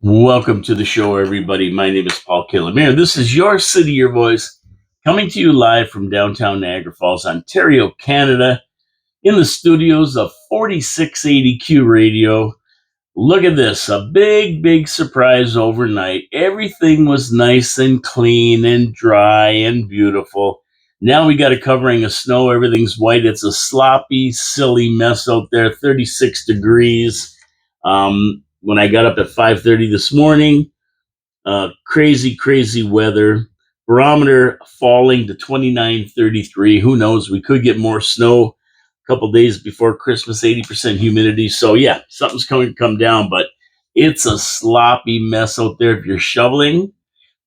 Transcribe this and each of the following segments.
Welcome to the show, everybody. My name is Paul Killamere. This is Your City, Your Voice, coming to you live from downtown Niagara Falls, Ontario, Canada, in the studios of 4680Q Radio. Look at this, a big surprise overnight. Everything was nice and clean and dry and beautiful. Now we got a covering of snow. Everything's white. It's a sloppy, silly mess out there, 36 degrees. When I got up at 5:30 this morning, crazy weather. Barometer falling to 29.33. Who knows? We could get more snow a couple days before Christmas. 80% humidity. So yeah, something's going to come down, but it's a sloppy mess out there. If you're shoveling,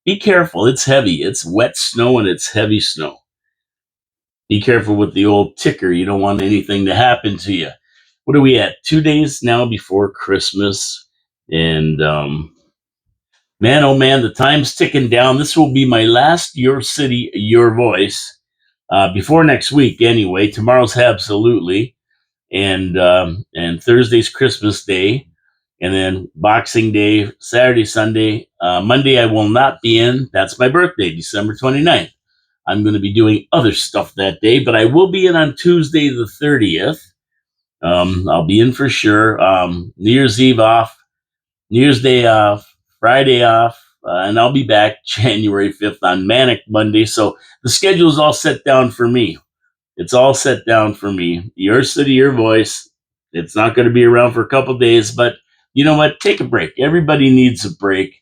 be careful. It's heavy. It's wet snow and it's heavy snow. Be careful with the old ticker. You don't want anything to happen to you. What are we at? 2 days now before Christmas, and man, oh man, the time's ticking down. This will be my last Your City, Your Voice before next week. Anyway, tomorrow's absolutely, and Thursday's Christmas Day, and then Boxing Day, Saturday, Sunday, Monday. I will not be in. That's my birthday, December 29th. I'm going to be doing other stuff that day, but I will be in on Tuesday the 30th. I'll be in for sure. New Year's Eve off, New Year's Day off, Friday off, and I'll be back January 5th on Manic Monday. So the schedule is all set down for me. It's all set down for me. Your City, Your Voice. It's not going to be around for a couple days, but you know what? Take a break. Everybody needs a break.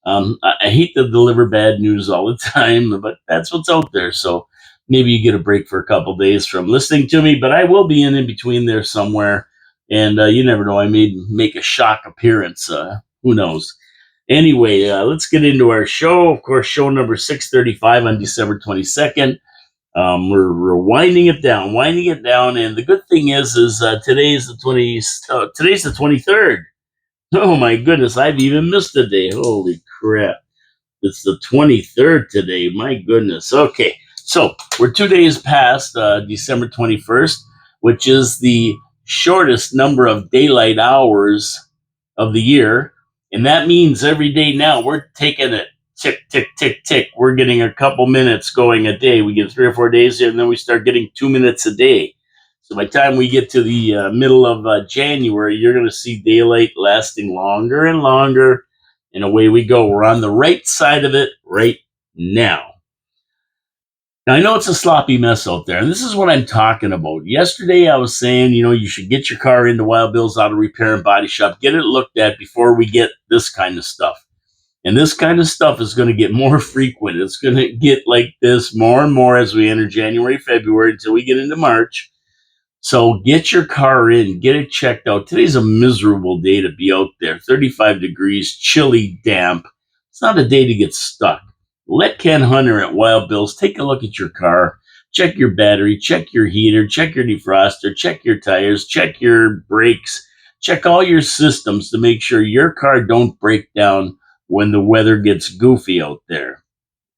I hate to deliver bad news all the time, but that's what's out there. So maybe you get a break for a couple days from listening to me, but I will be in between there somewhere. And you never know. I may make a shock appearance. Who knows? Anyway, let's get into our show. Of course, show number 635 on December 22nd. We're winding it down, and the good thing is today's the 23rd. Oh my goodness, I've even missed a day. Holy crap! It's the 23rd today. My goodness. Okay, so we're 2 days past December 21st, which is the shortest number of daylight hours of the year, and that means every day now we're taking it tick. We're getting a couple minutes going a day. We get 3 or 4 days here, and then we start getting 2 minutes a day. So by the time we get to the middle of January, you're going to see daylight lasting longer and longer, and away we go. We're on the right side of it right now. Now, I know it's a sloppy mess out there, and this is what I'm talking about. Yesterday, I was saying, you should get your car into Wild Bill's Auto Repair and Body Shop, get it looked at before we get this kind of stuff. And this kind of stuff is going to get more frequent. It's going to get like this more and more as we enter January, February, until we get into March. So get your car in, get it checked out. Today's a miserable day to be out there. 35 degrees, chilly, damp. It's not a day to get stuck. Let Ken Hunter at Wild Bill's take a look at your car. Check your battery, check your heater, check your defroster, check your tires, check your brakes, check all your systems to make sure your car don't break down when the weather gets goofy out there.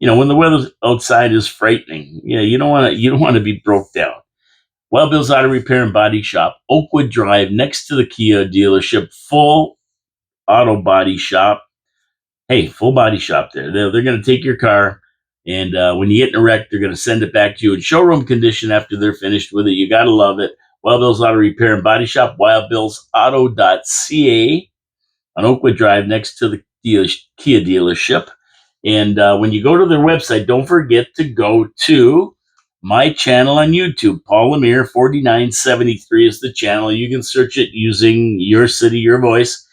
When the weather outside is frightening. Yeah, you don't want to be broke down. Wild Bill's Auto Repair and Body Shop, Oakwood Drive, next to the Kia dealership, full auto body shop. Hey, full body shop there. They're going to take your car, and when you get in a wreck, they're going to send it back to you in showroom condition after they're finished with it. You got to love it. Wild Bill's Auto Repair and Body Shop, wildbillsauto.ca on Oakwood Drive, next to the Kia dealership. And when you go to their website, don't forget to go to my channel on YouTube. Paul Lemire 4973 is the channel. You can search it using Your City, Your Voice.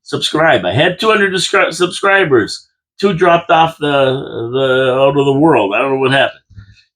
Subscribe. I had 200 subscribers. 2 dropped off the out of the world. I don't know what happened.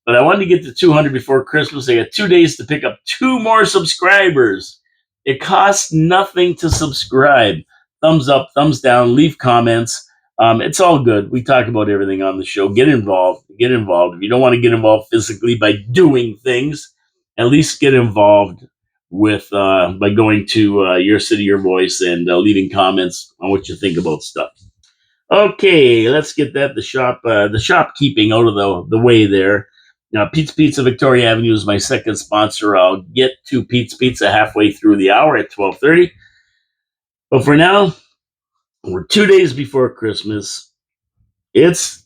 But I wanted to get to 200 before Christmas. I got 2 days to pick up 2 more subscribers. It costs nothing to subscribe. Thumbs up, thumbs down, leave comments. It's all good. We talk about everything on the show. Get involved. If you don't want to get involved physically by doing things, at least get involved with by going to Your City, Your Voice and leaving comments on what you think about stuff. Okay, let's get the shopkeeping out of the way there. Now, Pete's Pizza, Victoria Avenue is my second sponsor. I'll get to Pete's Pizza halfway through the hour at 12:30. But for now, We're 2 days before Christmas. It's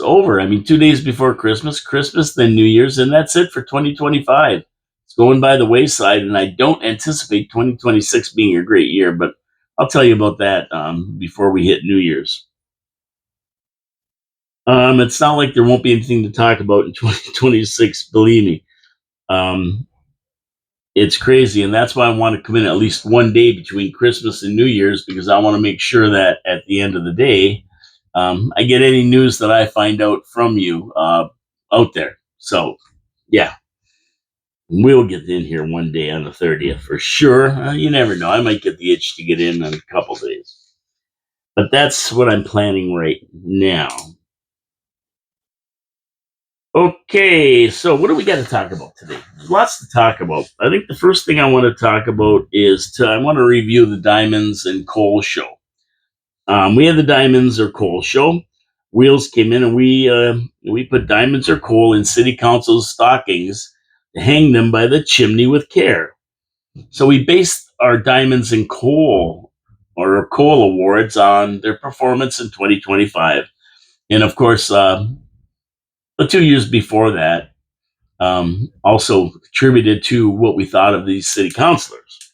over. I mean, 2 days before Christmas, then New Year's, and that's it for 2025. It's going by the wayside, and I don't anticipate 2026 being a great year. But I'll tell you about that before we hit New Year's. It's not like there won't be anything to talk about in 2026. Believe me, um, it's crazy, and that's why I want to come in at least one day between Christmas and New Year's because I want to make sure that at the end of the day, I get any news that I find out from you out there. So, yeah, we'll get in here one day on the 30th for sure. You never know. I might get the itch to get in a couple days. But that's what I'm planning right now. Okay, so what do we got to talk about today? There's lots to talk about. I think the first thing I want to talk about is I want to review the Diamonds and Coal show. We had the Diamonds or Coal show. Wheels came in and we put diamonds or coal in City Council's stockings to hang them by the chimney with care. So we based our Diamonds and Coal or Coal awards on their performance in 2025, and of course, the 2 years before that also contributed to what we thought of these city councilors.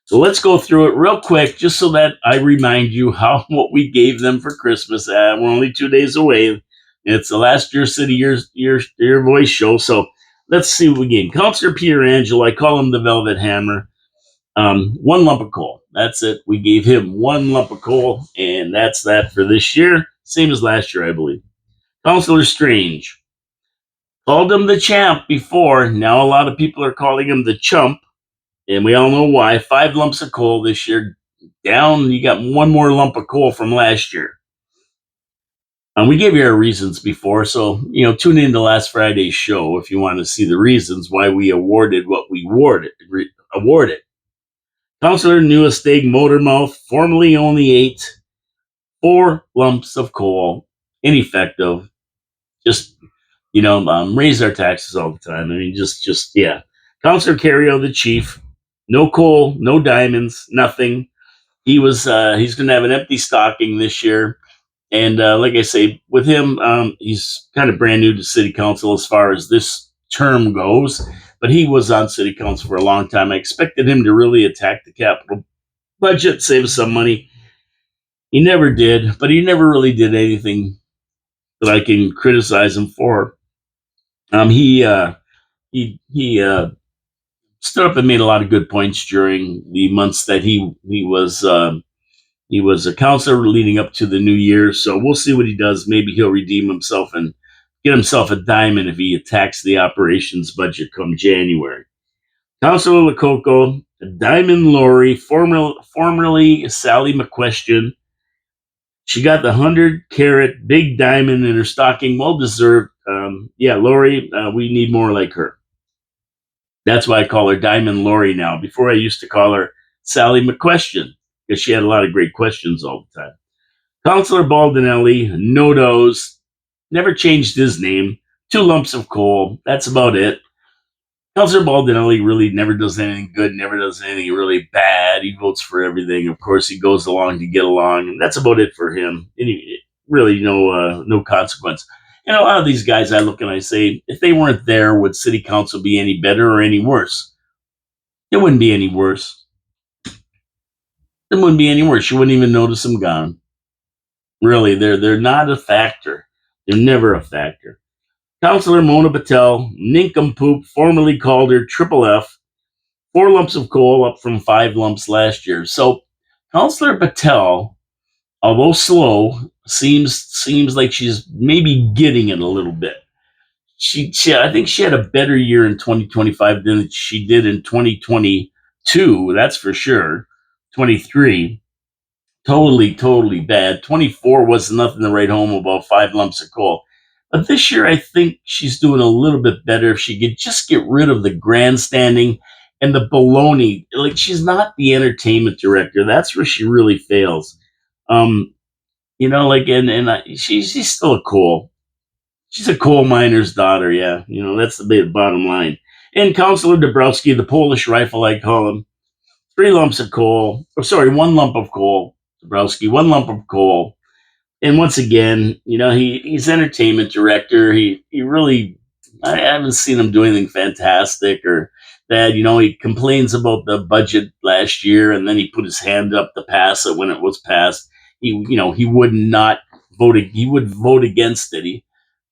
So let's go through it real quick, just so that I remind you what we gave them for Christmas. We're only 2 days away. It's the last Your City, Your Voice show. So let's see what we gave. Councilor Peter Angelo, I call him the Velvet Hammer. One lump of coal. That's it. We gave him one lump of coal, and that's that for this year. Same as last year, I believe. Councilor Strange. Called him the champ before. Now a lot of people are calling him the chump. And we all know why. 5 lumps of coal this year. Down, you got one more lump of coal from last year. And we gave you our reasons before, so tune in to last Friday's show if you want to see the reasons why we awarded what we awarded. Councilor Newesteg Motormouth formerly only ate 4 lumps of coal, ineffective. Just raise our taxes all the time. I mean, just yeah. Councilor Carrio, the chief, no coal, no diamonds, nothing. He's going to have an empty stocking this year, and like I say, with him, he's kind of brand new to city council as far as this term goes. But he was on city council for a long time. I expected him to really attack the capital budget, save us some money. He never did, but he never really did anything that I can criticize him for. He stood up and made a lot of good points during the months that he was a counselor leading up to the new year. So we'll see what he does. Maybe he'll redeem himself and get himself a diamond if he attacks the operations budget come January. Councilor Lococo, Diamond Lori, formerly Sally McQuestion. She got the 100-carat big diamond in her stocking, well deserved. Yeah, Lori, we need more like her. That's why I call her Diamond Lori now. Before I used to call her Sally McQuestion because she had a lot of great questions all the time. Councilor Baldinelli, no dose, never changed his name. 2 lumps of coal. That's about it. Councilor Baldinelli really never does anything good, never does anything really bad. He votes for everything. Of course, he goes along to get along, and that's about it for him. Really, no consequence. A lot of these guys I look and I say, if they weren't there, would city council be any better or any worse? It wouldn't be any worse. It wouldn't be any worse. You wouldn't even notice them gone. Really, they're not a factor. They're never a factor. Councilor Mona Patel, nincompoop, formerly called her Triple F, 4 lumps of coal up from 5 lumps last year. So Councilor Patel, although slow, seems like she's maybe getting it a little bit. I think she had a better year in 2025 than she did in 2022. That's for sure. 23, totally bad. 24 was nothing to write home about, 5 lumps of coal. But this year, I think she's doing a little bit better if she could just get rid of the grandstanding and the baloney. Like, she's not the entertainment director. That's where she really fails. She's still a coal. She's a coal miner's daughter, yeah. That's the bottom line. And Councilor Dabrowski, the Polish rifle, I call him, 3 lumps of coal. 1 lump of coal. Dabrowski, 1 lump of coal. And once again, he's entertainment director. He really, I haven't seen him do anything fantastic or that. He complains about the budget last year, and then he put his hand up to pass it when it was passed. He would not vote. He would vote against it.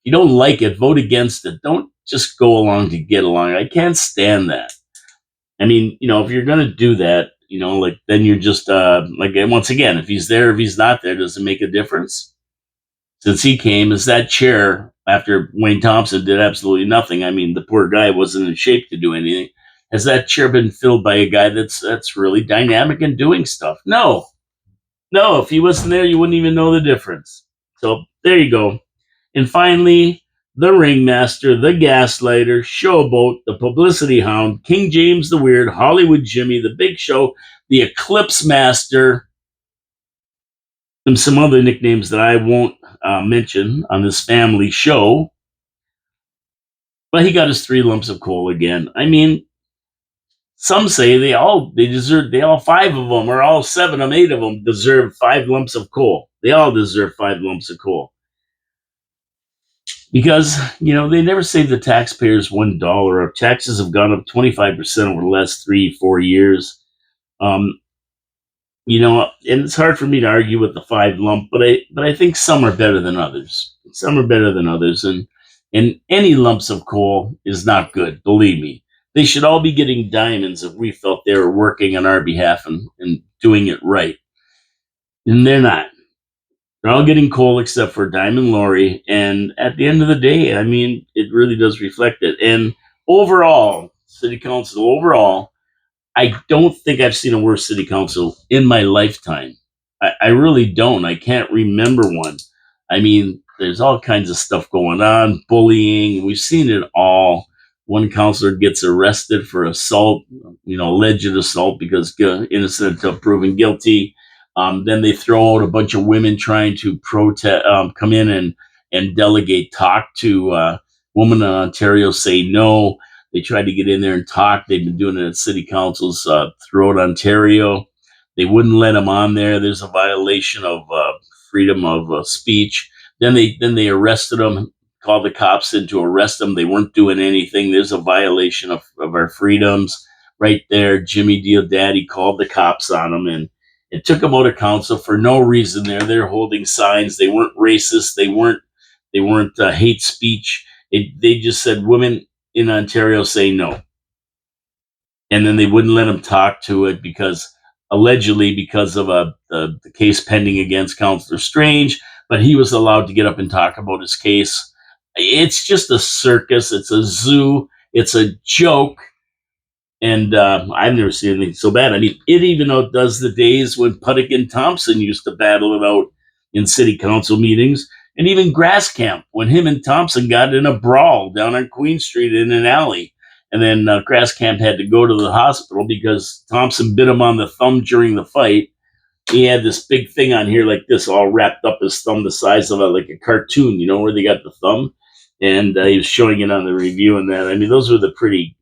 You don't like it, vote against it. Don't just go along to get along. I can't stand that. I mean, if you're gonna do that, like then you're just like, and once again, if he's there, if he's not there, does it make a difference? Since he came, is that chair after Wayne Thompson did absolutely nothing? I mean, the poor guy wasn't in shape to do anything. Has that chair been filled by a guy that's really dynamic and doing stuff? No, no. If he wasn't there, you wouldn't even know the difference. So there you go. And finally, the ringmaster, the gaslighter, showboat, the publicity hound, King James the Weird, Hollywood Jimmy, the Big Show, the Eclipse Master, and some other nicknames that I won't mention on this family show. But he got his 3 lumps of coal again. I mean, some say they all 5 of them, or all 7 of them, 8 of them deserve 5 lumps of coal. They all deserve 5 lumps of coal. Because, they never saved the taxpayers $1. Our taxes have gone up 25% over the last 3-4 years. And it's hard for me to argue with the 5 lump, but I think some are better than others. Some are better than others, and any lumps of coal is not good. Believe me, they should all be getting diamonds if we felt they were working on our behalf and doing it right, and they're not. They're all getting coal except for Diamond Lori, and at the end of the day, I mean, it really does reflect it. And overall, city council overall, I don't think I've seen a worse city council in my lifetime. I really don't. I can't remember one. I mean, there's all kinds of stuff going on, bullying. We've seen it all. One councilor gets arrested for assault, alleged assault because innocent until proven guilty. Then they throw out a bunch of women trying to protest, come in and delegate, talk to women in Ontario, say no. They tried to get in there and talk. They've been doing it at city councils throughout Ontario. They wouldn't let them on there. There's a violation of freedom of speech. Then they arrested them, called the cops in to arrest them. They weren't doing anything. There's a violation of our freedoms right there. Jimmy Diodati called the cops on them, and it took them out of council for no reason. They're holding signs. They weren't racist. They weren't hate speech. They just said women in Ontario say no. And then they wouldn't let him talk to it allegedly because of the case pending against Councillor Strange, but he was allowed to get up and talk about his case. It's just a circus. It's a zoo. It's a joke. And I've never seen anything so bad. I mean, it even outdoes the days when Puttick and Thompson used to battle it out in city council meetings. And even Grasscamp, when him and Thompson got in a brawl down on Queen Street in an alley. And then Grasscamp had to go to the hospital because Thompson bit him on the thumb during the fight. He had this big thing on here like this, all wrapped up his thumb the size of like a cartoon, where they got the thumb. And he was showing it on the review and that. I mean, those were the pretty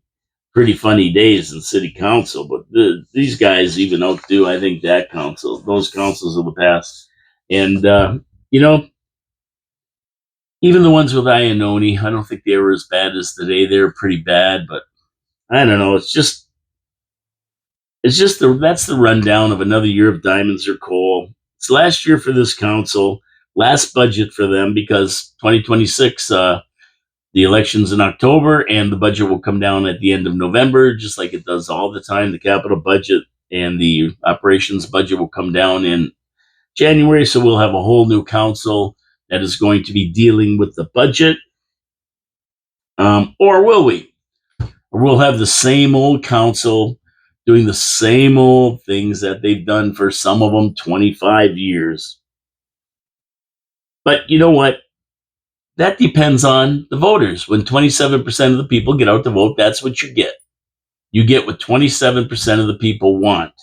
funny days in city council. But these guys even outdo, I think, those councils of the past. And, even the ones with Iannone, I don't think they were as bad as today. They were pretty bad, but I don't know. That's the rundown of another year of diamonds or coal. It's last year for this council, last budget for them because 2026, the election's in October and the budget will come down at the end of November, just like it does all the time. The capital budget and the operations budget will come down in January, so we'll have a whole new council that is going to be dealing with the budget. Or will we? Or we'll have the same old council doing the same old things that they've done for some of them 25 years. But you know what? That depends on the voters. When 27% of the people get out to vote, that's what you get. You get what 27% of the people want.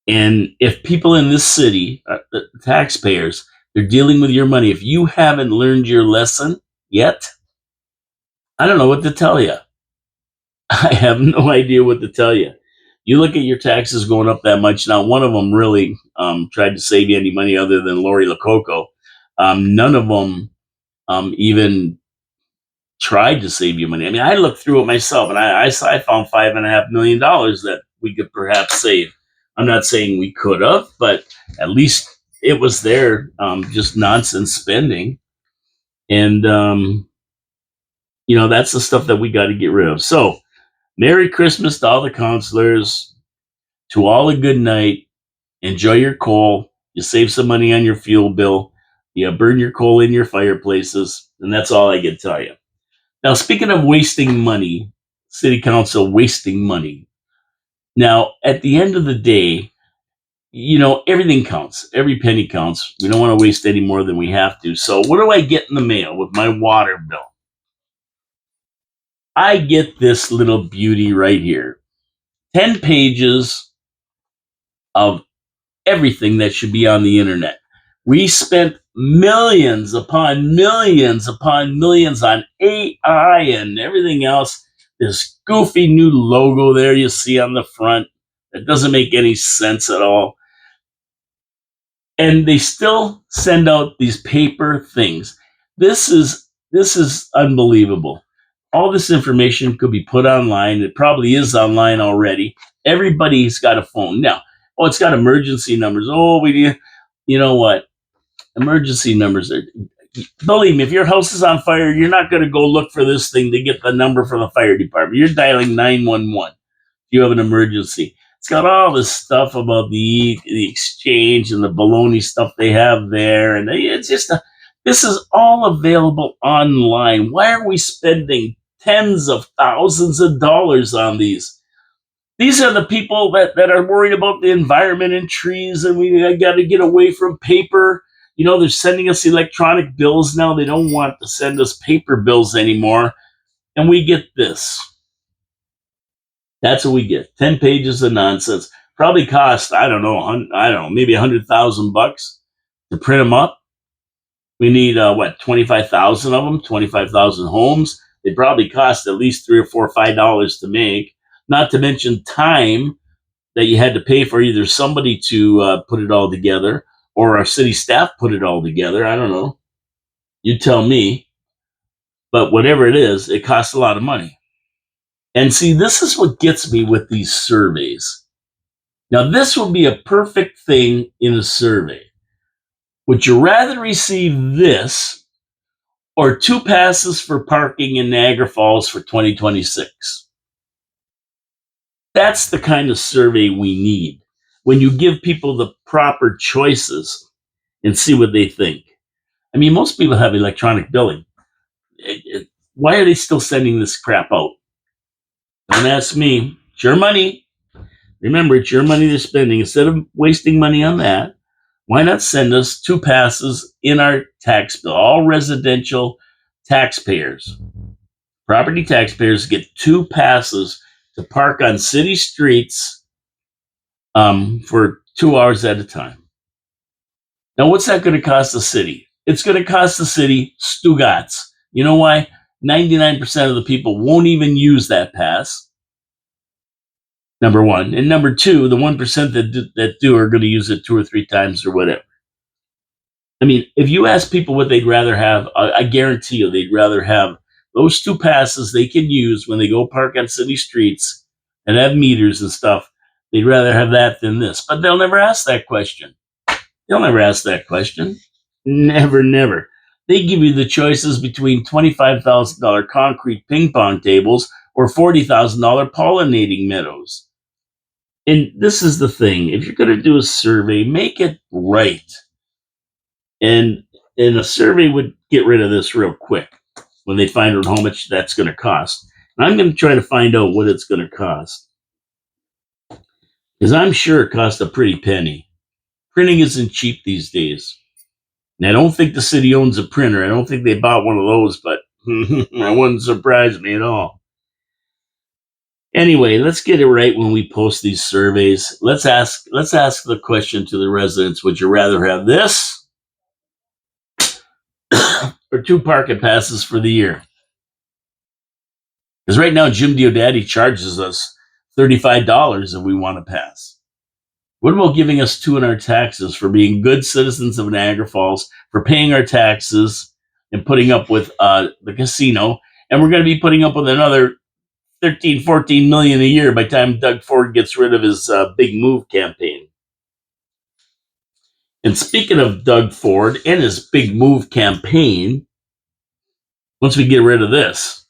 And if people in this city, the taxpayers, they're dealing with your money. If you haven't learned your lesson yet, I don't know what to tell you. I have no idea what to tell you. You look at your taxes going up that much. Not one of them really tried to save you any money other than Lori Lococo. None of them even tried to save you money. I mean, I looked through it myself, and I found $5.5 million that we could perhaps save. I'm not saying we could have, but at least it was there. Just nonsense spending, and that's the stuff that we got to get rid of. So, Merry Christmas to all the counselors, to all a good night. Enjoy your coal. You save some money on your fuel bill. You burn your coal in your fireplaces, and that's all I can tell you. Now, speaking of wasting money, city council wasting money. Now, at the end of the day, everything counts. Every penny counts. We don't want to waste any more than we have to. So, what do I get in the mail with my water bill? I get this little beauty right here. 10 pages of everything that should be on the internet. We spent millions upon millions upon millions on AI and everything else. This goofy new logo there you see on the front that doesn't make any sense at all. And they still send out these paper things. This is unbelievable. All this information could be put online. It probably is online already. Everybody's got a phone now. Oh, it's got emergency numbers. Oh, you know what? Emergency numbers are. Believe me, if your house is on fire, you're not going to go look for this thing to get the number from the fire department. You're dialing 911. You have an emergency. It's got all this stuff about the exchange and the baloney stuff they have there, and it's just this is all available online. Why are we spending tens of thousands of dollars on these? These are the people that are worried about the environment and trees, and we got to get away from paper. They're sending us electronic bills now. They don't want to send us paper bills anymore, and we get this. That's what we get. 10 pages of nonsense. Probably cost, I don't know, maybe $100,000 to print them up. We need 25,000 of them, 25,000 homes. They probably cost at least $3 or $4 or $5 to make. Not to mention time that you had to pay for either somebody to put it all together or our city staff put it all together. I don't know. You tell me. But whatever it is, it costs a lot of money. And see, this is what gets me with these surveys. Now, this would be a perfect thing in a survey. Would you rather receive this or 2 passes for parking in Niagara Falls for 2026? That's the kind of survey we need when you give people the proper choices and see what they think. I mean, most people have electronic billing. Why are they still sending this crap out? Don't ask me. It's your money. Remember, it's your money they're spending. Instead of wasting money on that, why not send us 2 passes in our tax bill? All residential taxpayers, property taxpayers get 2 passes to park on city streets for 2 hours at a time. Now, what's that going to cost the city? It's going to cost the city Stugats. You know why? 99% of the people won't even use that pass. Number one. And number two, the 1% that do are going to use it 2 or 3 times or whatever. I mean, if you ask people what they'd rather have, I guarantee you they'd rather have those 2 passes they can use when they go park on city streets and have meters and stuff. They'd rather have that than this. But they'll never ask that question. They'll never ask that question. Never, never. They give you the choices between $25,000 concrete ping pong tables or $40,000 pollinating meadows. And this is the thing. If you're going to do a survey, make it right. And a survey would get rid of this real quick when they find out how much that's going to cost. And I'm going to try to find out what it's going to cost. Because I'm sure it costs a pretty penny. Printing isn't cheap these days. And I don't think the city owns a printer. I don't think they bought one of those, but that wouldn't surprise me at all. Anyway, let's get it right when we post these surveys. Let's ask the question to the residents: would you rather have this or 2 parking passes for the year? Because right now, Jim Diodati charges us $35 if we want to pass. What about giving us two in our taxes for being good citizens of Niagara Falls, for paying our taxes and putting up with the casino? And we're going to be putting up with another 13, 14 million a year by the time Doug Ford gets rid of his big move campaign. And speaking of Doug Ford and his big move campaign, once we get rid of this,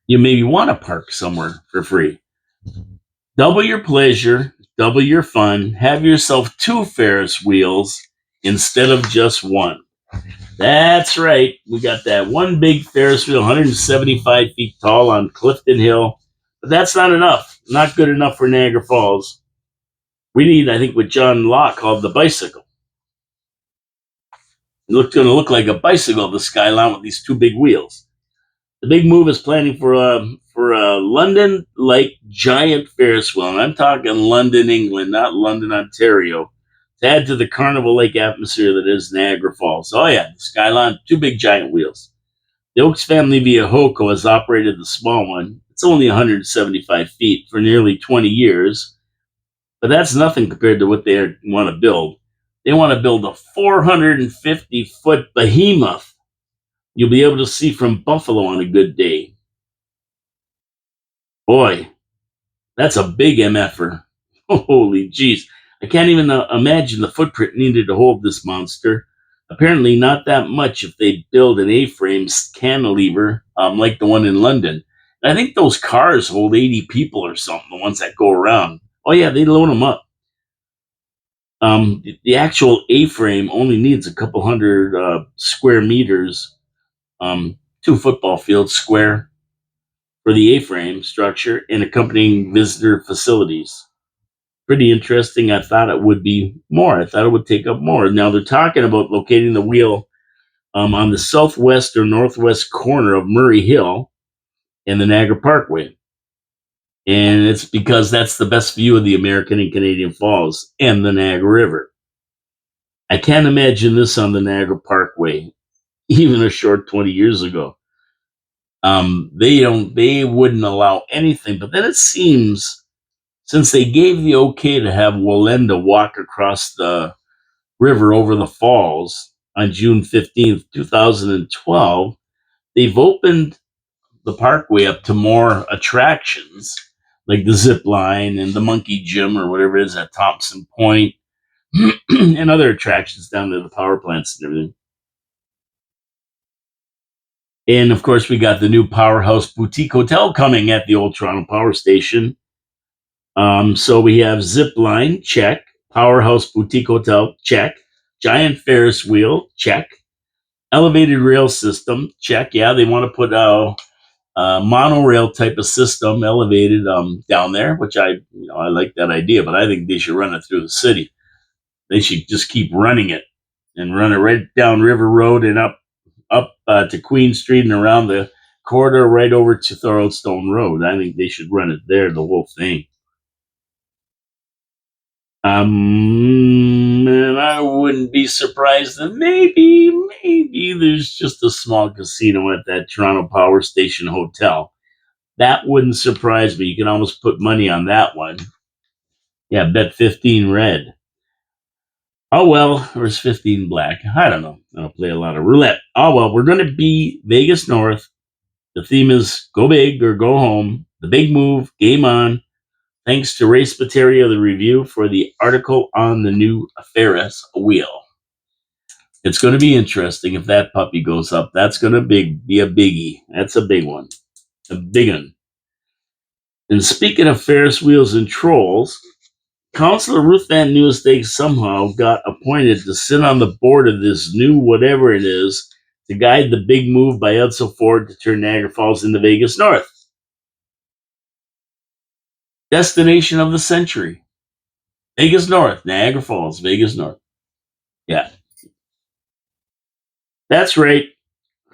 you maybe want to park somewhere for free. Double your pleasure, double your fun. Have yourself two Ferris wheels instead of just one. That's right. We got that one big Ferris wheel, 175 feet tall on Clifton Hill. But that's not enough. Not good enough for Niagara Falls. We need, I think, what John Locke called the bicycle. It's going to look like a bicycle, the Skyline, with these two big wheels. The big move is planning for a London-like giant Ferris wheel, and I'm talking London, England, not London, Ontario, to add to the carnival-like atmosphere that is Niagara Falls. Oh yeah, the Skyline, two big giant wheels. The Oaks family via Hoco has operated the small one. It's only 175 feet for nearly 20 years, but that's nothing compared to what they want to build. They want to build a 450-foot behemoth you'll be able to see from Buffalo on a good day. Boy, that's a big MFer. Holy jeez. I can't even imagine the footprint needed to hold this monster. Apparently not that much if they build an A-frame cantilever like the one in London. And I think those cars hold 80 people or something, the ones that go around. Oh yeah, they load them up. The actual A-frame only needs a couple hundred square meters, 2 football fields square for the A-frame structure and accompanying visitor facilities. Pretty interesting. I thought it would be more. I thought it would take up more. Now they're talking about locating the wheel on the southwest or northwest corner of Murray Hill and the Niagara Parkway. And it's because that's the best view of the American and Canadian Falls and the Niagara River. I can't imagine this on the Niagara Parkway, even a short 20 years ago. They wouldn't allow anything. But then it seems, since they gave the okay to have Walenda walk across the river over the falls on June 15th, 2012, they've opened the parkway up to more attractions like the zip line and the monkey gym or whatever it is at Thompson Point and other attractions down to the power plants and everything. And of course, we got the new Powerhouse Boutique Hotel coming at the Old Toronto Power Station. So we have zip line, check. Powerhouse Boutique Hotel, check. Giant Ferris wheel, check. Elevated rail system, check. Yeah, they want to put a monorail type of system, elevated down there, which I like that idea, but I think they should run it through the city. They should just keep running it and run it right down River Road and up to Queen Street and around the corridor right over to Thoroldstone Road. I think they should run it there, the whole thing. And I wouldn't be surprised that maybe there's just a small casino at that Toronto Power Station Hotel. That wouldn't surprise me. You can almost put money on that one. Yeah, bet 15 red. Oh well, or is 15 black? I don't know. I'll play a lot of roulette. Oh well, we're going to be Vegas North. The theme is go big or go home. The big move, game on. Thanks to Ray Spaterio, the review, for the article on the new Ferris wheel. It's going to be interesting if that puppy goes up. That's going to be a biggie. That's a big one. A big one. And speaking of Ferris wheels and trolls, Councillor Ruth Van Nieuwesteeg somehow got appointed to sit on the board of this new whatever it is to guide the big move by Edsel Ford to turn Niagara Falls into Vegas North. Destination of the century. Vegas North, Niagara Falls, Vegas North. Yeah. That's right.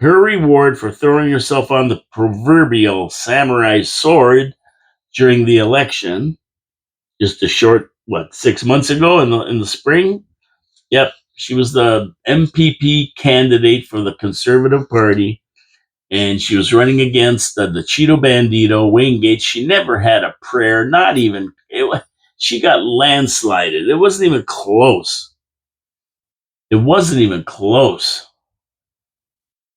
Her reward for throwing herself on the proverbial samurai sword during the election, just a short, 6 months ago in the spring? Yep. She was the MPP candidate for the Conservative Party, and she was running against the Cheeto Bandito, Wayne Gates. She never had a prayer, not even, she got landslided. It wasn't even close. It wasn't even close.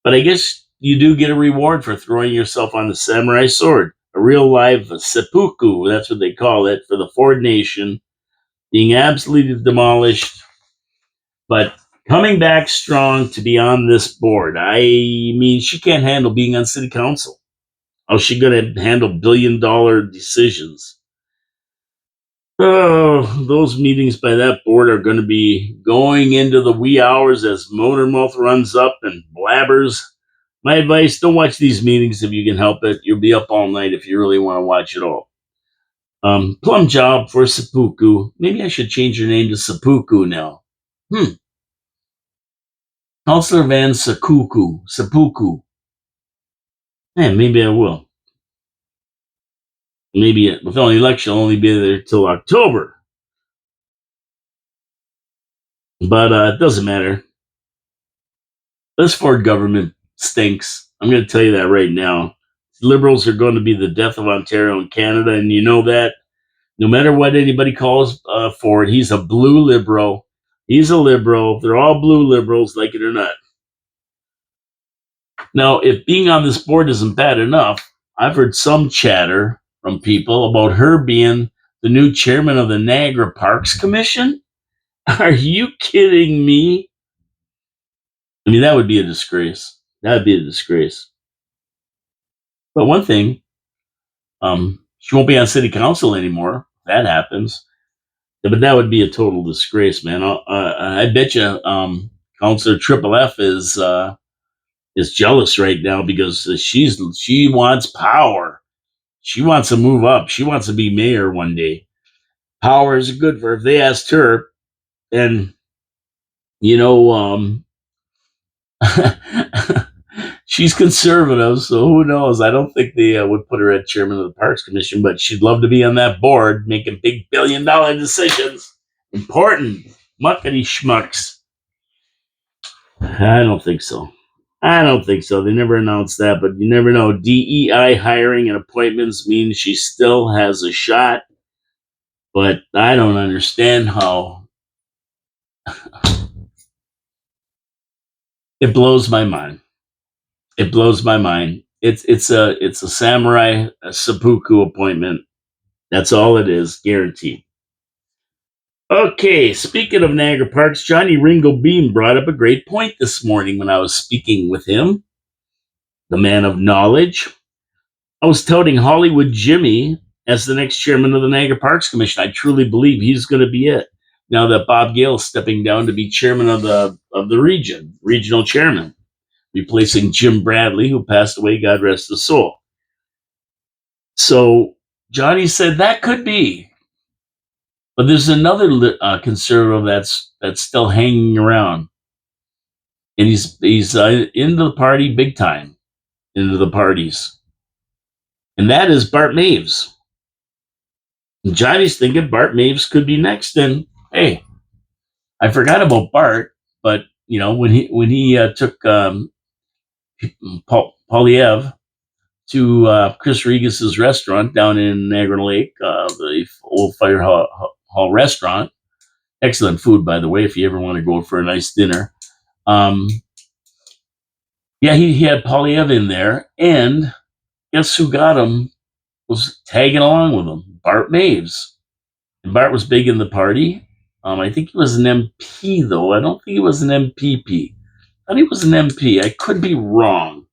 But I guess you do get a reward for throwing yourself on the samurai sword, a real live seppuku, that's what they call it, for the Ford Nation, being absolutely demolished, but coming back strong to be on this board. I mean, she can't handle being on city council. How's she going to handle $1 billion decisions? Oh, those meetings by that board are going to be going into the wee hours as Motormouth runs up and blabbers. My advice, don't watch these meetings if you can help it. You'll be up all night if you really want to watch it all. Plum job for Seppuku. Maybe I should change her name to Seppuku now. Councillor Van Sakuku. Seppuku. Yeah, maybe I will. Maybe with the election, I'll only be there till October. But it doesn't matter. This Ford government stinks. I'm going to tell you that right now. Liberals are going to be the death of Ontario and Canada, and you know that. No matter what anybody calls Ford, he's a blue liberal. He's a liberal. They're all blue liberals, like it or not. Now, if being on this board isn't bad enough, I've heard some chatter from people about her being the new chairman of the Niagara Parks Commission. Are you kidding me? I mean, that would be a disgrace. That would be a disgrace. But one thing, she won't be on city council anymore. That happens. But that would be a total disgrace, man. I bet you Councilor Triple F is jealous right now because she wants power. She wants to move up. She wants to be mayor one day. Power is good for her. If they asked her, and you know, she's conservative, so who knows? I don't think they would put her at chairman of the Parks Commission, but she'd love to be on that board, making big $1 billion decisions. Important muckety schmucks. I don't think so. I don't think so. They never announced that, but you never know. DEI hiring and appointments means she still has a shot, but I don't understand how. It blows my mind. It blows my mind. It's a samurai a seppuku appointment. That's all it is, guaranteed. Okay, speaking of Niagara Parks, Johnny Ringo Beam brought up a great point this morning when I was speaking with him, the man of knowledge. I was touting Hollywood Jimmy as the next chairman of the Niagara Parks Commission. I truly believe he's going to be it. Now that Bob Gale is stepping down to be chairman of the region, regional chairman, replacing Jim Bradley, who passed away, God rest his soul. So Johnny said that could be, but there's another conservative that's still hanging around, and he's into the party big time, into the parties, and that is Bart Maves. And Johnny's thinking Bart Maves could be next, and hey, I forgot about Bart, but you know when he took Polyev to Chris Regis's restaurant down in Niagara Lake, the old Fire Hall restaurant. Excellent food, by the way, if you ever want to go for a nice dinner. Yeah, he had Polyev in there, and guess who got him? Was tagging along with him, Bart Maves. And Bart was big in the party. I think he was an MP, though. I don't think he was an MPP. I think he was an MP. I could be wrong.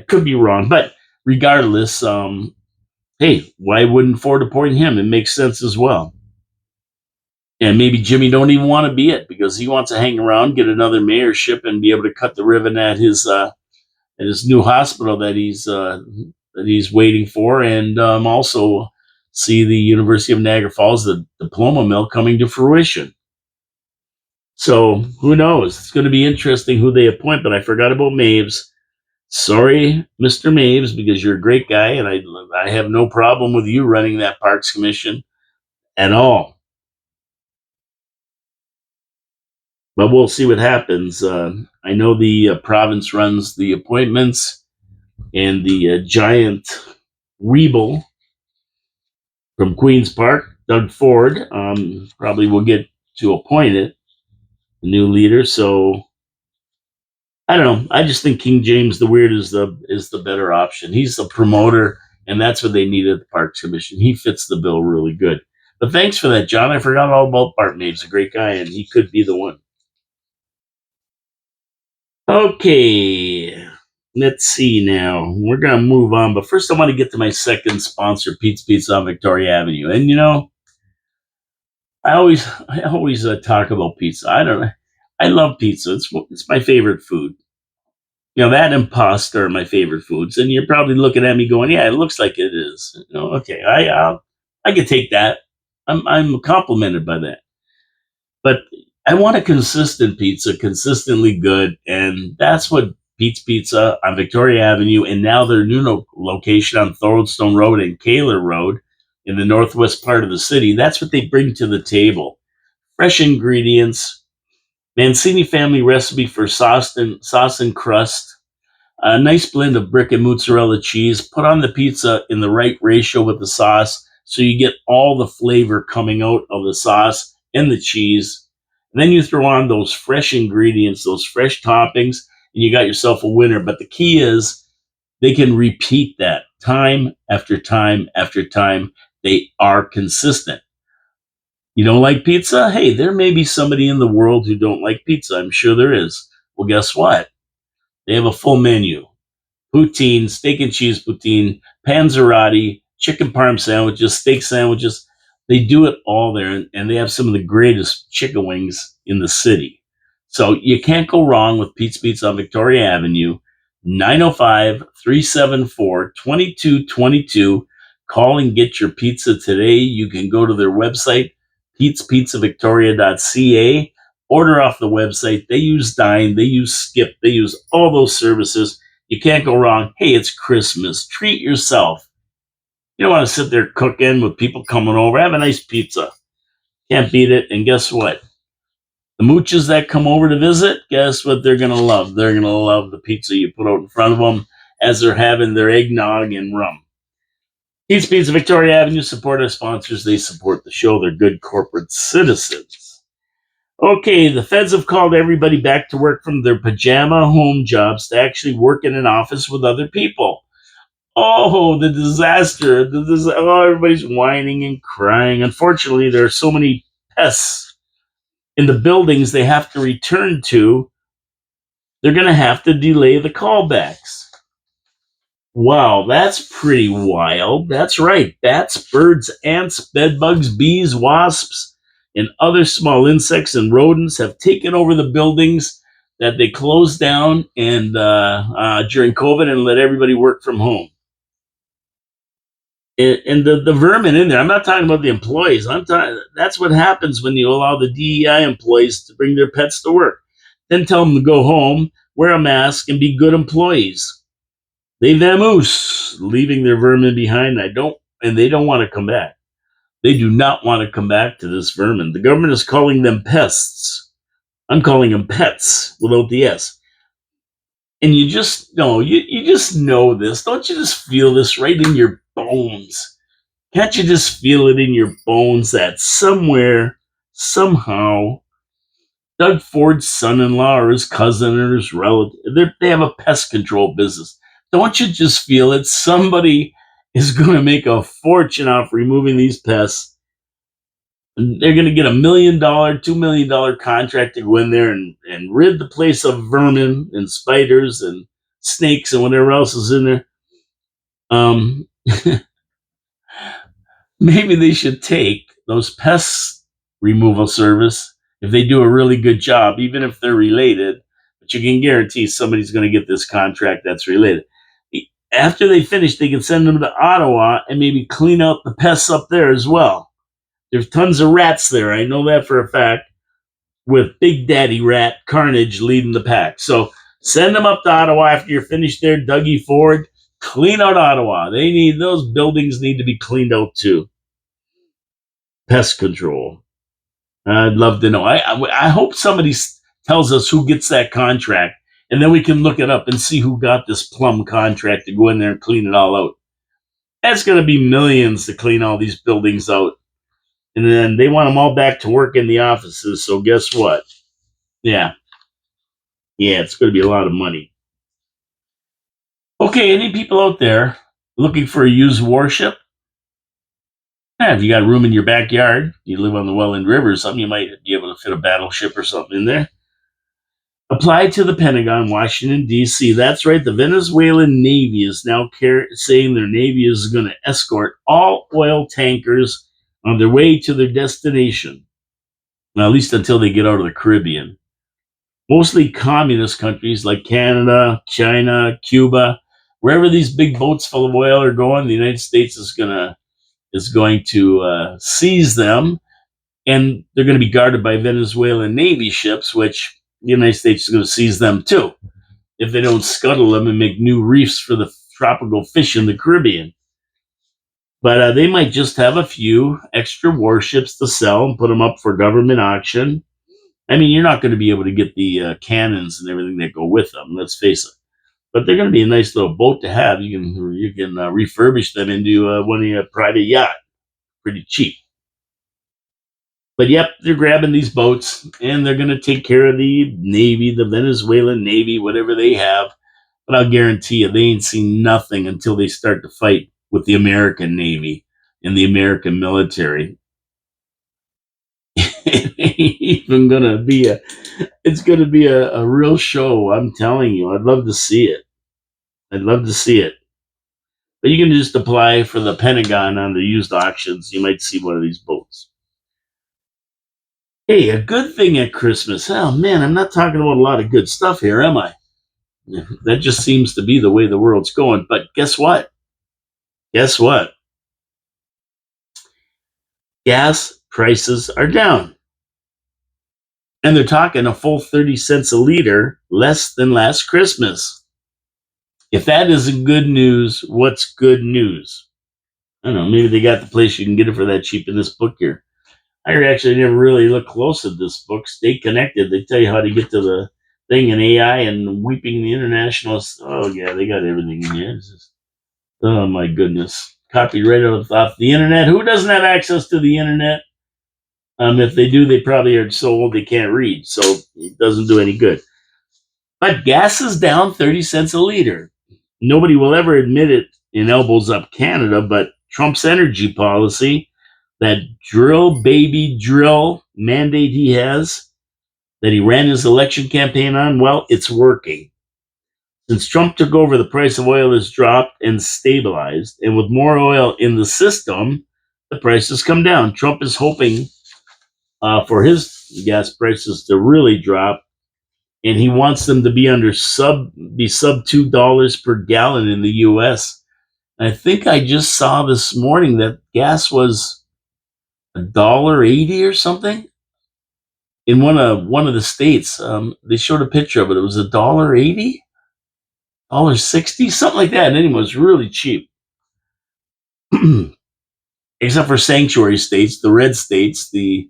But regardless, hey, why wouldn't Ford appoint him? It makes sense as well. And maybe Jimmy don't even want to be it because he wants to hang around, get another mayorship, and be able to cut the ribbon at his new hospital that he's waiting for, and also see the University of Niagara Falls, the diploma mill, coming to fruition. So who knows? It's going to be interesting who they appoint. But I forgot about Maves. Sorry, Mr. Maves, because you're a great guy, and I have no problem with you running that Parks Commission at all. But we'll see what happens. I know the province runs the appointments. and the giant Weeble from Queens Park, Doug Ford, probably will get to appoint it, the new leader. So I don't know. I just think King James the Weird is the better option. He's the promoter, and that's what they need at the Parks Commission. He fits the bill really good. But thanks for that, John. I forgot all about Bart. He's a great guy, and he could be the one. Okay, let's see now. We're gonna move on, but first I want to get to my second sponsor, Pete's Pizza on Victoria Avenue. And I always talk about pizza. I don't know. I love pizza. It's my favorite food. That and pasta are my favorite foods. And you're probably looking at me going, "Yeah, it looks like it is." Okay, I can take that. I'm complimented by that. But I want a consistent pizza, consistently good, and that's what Pete's Pizza on Victoria Avenue, and now their new location on Thoroldstone Road and Kaler Road in the northwest part of the city. That's what they bring to the table: fresh ingredients, Mancini family recipe for sauce and crust, a nice blend of brick and mozzarella cheese. Put on the pizza in the right ratio with the sauce so you get all the flavor coming out of the sauce and the cheese. And then you throw on those fresh ingredients, those fresh toppings, and you got yourself a winner. But the key is they can repeat that time after time after time. They are consistent. You don't like pizza? Hey, there may be somebody in the world who don't like pizza. I'm sure there is. Well, guess what? They have a full menu: poutine, steak and cheese poutine, panzerotti, chicken parm sandwiches, steak sandwiches. They do it all there, and they have some of the greatest chicken wings in the city. So you can't go wrong with Pete's Pizza on Victoria Avenue, 905-374-2222. Call and get your pizza today. You can go to their website, petespizza.victoria.ca. Order off the website. They use Dine, they use Skip, they use all those services. You can't go wrong. Hey, it's Christmas. Treat yourself. You don't want to sit there cooking with people coming over. Have a nice pizza. Can't beat it. And guess what? The mooches that come over to visit, guess what they're going to love? They're going to love the pizza you put out in front of them as they're having their eggnog and rum. Pete's Pizza, Victoria Avenue. Support our sponsors. They support the show. They're good corporate citizens. Okay, the feds have called everybody back to work from their pajama home jobs to actually work in an office with other people. Oh, the disaster. Everybody's whining and crying. Unfortunately, there are so many pests in the buildings they have to return to. They're going to have to delay the callbacks. Wow, that's pretty wild. That's right. Bats, birds, ants, bedbugs, bees, wasps, and other small insects and rodents have taken over the buildings that they closed down and during COVID and let everybody work from home. And the vermin in there. I'm not talking about the employees. I'm talking. That's what happens when you allow the DEI employees to bring their pets to work. Then tell them to go home, wear a mask, and be good employees. They vamoose, leaving their vermin behind. And they don't want to come back. They do not want to come back to this vermin. The government is calling them pests. I'm calling them pets without the S. And you just know, you just know this. Don't you just feel this right in your bones? Can't you just feel it in your bones that somewhere, somehow, Doug Ford's son-in-law or his cousin or his relative, they have a pest control business. Don't you just feel it? Somebody is going to make a fortune off removing these pests. And they're going to get $1 million, $2 million contract to go in there and rid the place of vermin and spiders and snakes and whatever else is in there. Maybe they should take those pest removal service if they do a really good job, even if they're related. But you can guarantee somebody's going to get this contract that's related. After they finish, they can send them to Ottawa and maybe clean out the pests up there as well. There's tons of rats there. I know that for a fact, with Big Daddy Rat Carnage leading the pack. So send them up to Ottawa after you're finished there, Dougie Ford. Clean out Ottawa. Those buildings need to be cleaned out too. Pest control. I'd love to know. I hope somebody tells us who gets that contract And then we can look it up and see who got this plum contract to go in there and clean it all out. That's going to be millions to clean all these buildings out. And then they want them all back to work in the offices. So guess what? Yeah. Yeah, it's going to be a lot of money. Okay, any people out there looking for a used warship? Yeah, if you got room in your backyard, you live on the Welland River or something, you might be able to fit a battleship or something in there. Apply to the Pentagon, Washington, D.C. That's right. The Venezuelan Navy is now saying their Navy is going to escort all oil tankers on their way to their destination, well, at least until they get out of the Caribbean. Mostly communist countries like Canada, China, Cuba, wherever these big boats full of oil are going, the United States is going to seize them, and they're going to be guarded by Venezuelan Navy ships, which the United States is going to seize them too if they don't scuttle them and make new reefs for the tropical fish in the Caribbean. But they might just have a few extra warships to sell and put them up for government auction. I mean, you're not going to be able to get the cannons and everything that go with them, let's face it. But they're going to be a nice little boat to have. You can refurbish them into one of your private yacht, pretty cheap. But yep, they're grabbing these boats and they're going to take care of the Navy, the Venezuelan Navy, whatever they have. But I'll guarantee you, they ain't seen nothing until they start to fight with the American Navy and the American military. It ain't even gonna be it's gonna be a real show. I'm telling you, I'd love to see it. I'd love to see it. But you can just apply for the Pentagon on the used auctions. You might see one of these boats. Hey, a good thing at Christmas. Oh man, I'm not talking about a lot of good stuff here, am I? That just seems to be the way the world's going. But guess what? Guess what? Gas prices are down. And they're talking a full 30 cents a liter less than last Christmas. If that isn't good news, what's good news? I don't know. Maybe they got the place you can get it for that cheap in this book here. I actually never really looked close at this book. Stay connected. They tell you how to get to the thing in AI and weeping the internationalists. Oh, yeah, they got everything in here. Oh, my goodness. Copyright off the internet. Who doesn't have access to the internet? If they do, they probably are so old they can't read. So it doesn't do any good. But gas is down 30 cents a liter. Nobody will ever admit it in Elbows Up Canada, but Trump's energy policy, that drill baby drill mandate he has, that he ran his election campaign on, well, it's working. Since Trump took over, the price of oil has dropped and stabilized. And with more oil in the system, the prices come down. Trump is hoping for his gas prices to really drop. And he wants them to be sub $2 per gallon in the U.S. I think I just saw this morning that gas was $1.80 or something in one of the states. They showed a picture of it. It was $1.80, $1.60, something like that. And anyway, it was really cheap, except for sanctuary states, the red states, the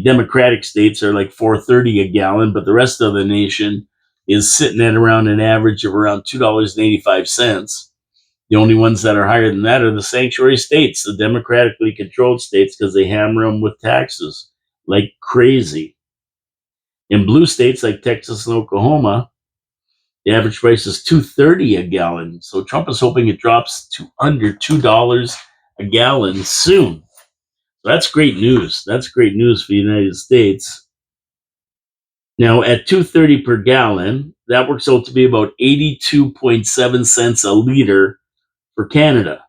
Democratic states are like $4.30 a gallon, but the rest of the nation is sitting at around an average of around $2.85. The only ones that are higher than that are the sanctuary states, the democratically controlled states, because they hammer them with taxes like crazy. In blue states like Texas and Oklahoma, the average price is $2.30 a gallon. So Trump is hoping it drops to under $2 a gallon soon. So that's great news. That's great news for the United States. Now, at $2.30 per gallon, that works out to be about 82.7 cents a liter for Canada.